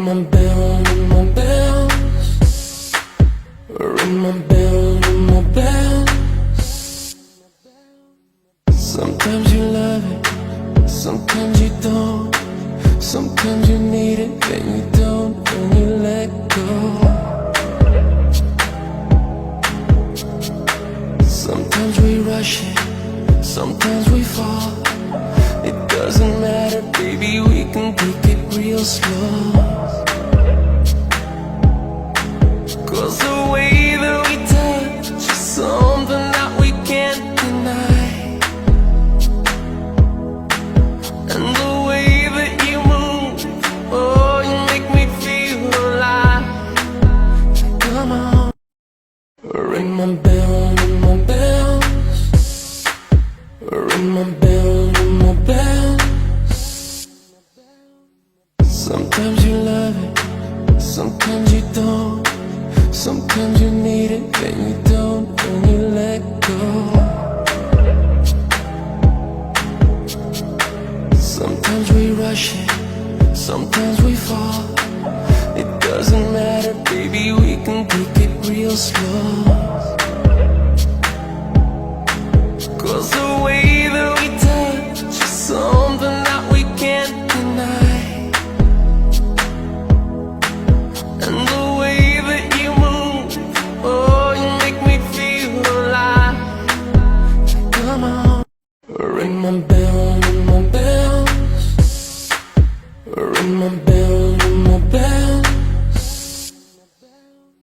ring my bell, ring my bell, ring my bell. Sometimes you love it, sometimes you don't. Sometimes you need it, then you don't, and you let go. Sometimes we rush it, sometimes we fall. It doesn't matter, baby, we can take it real slow. Cause the way that we touch is something that we can't deny. And the way that you move, oh, you make me feel alive. Come on, ring my bell, ring my bell, ring my bell, ring my bell. Sometimes you love it, sometimes you don't. Sometimes you need it, then you don't, and you let go. Sometimes we rush it, sometimes we fall. It doesn't matter, baby, we can take it real slow.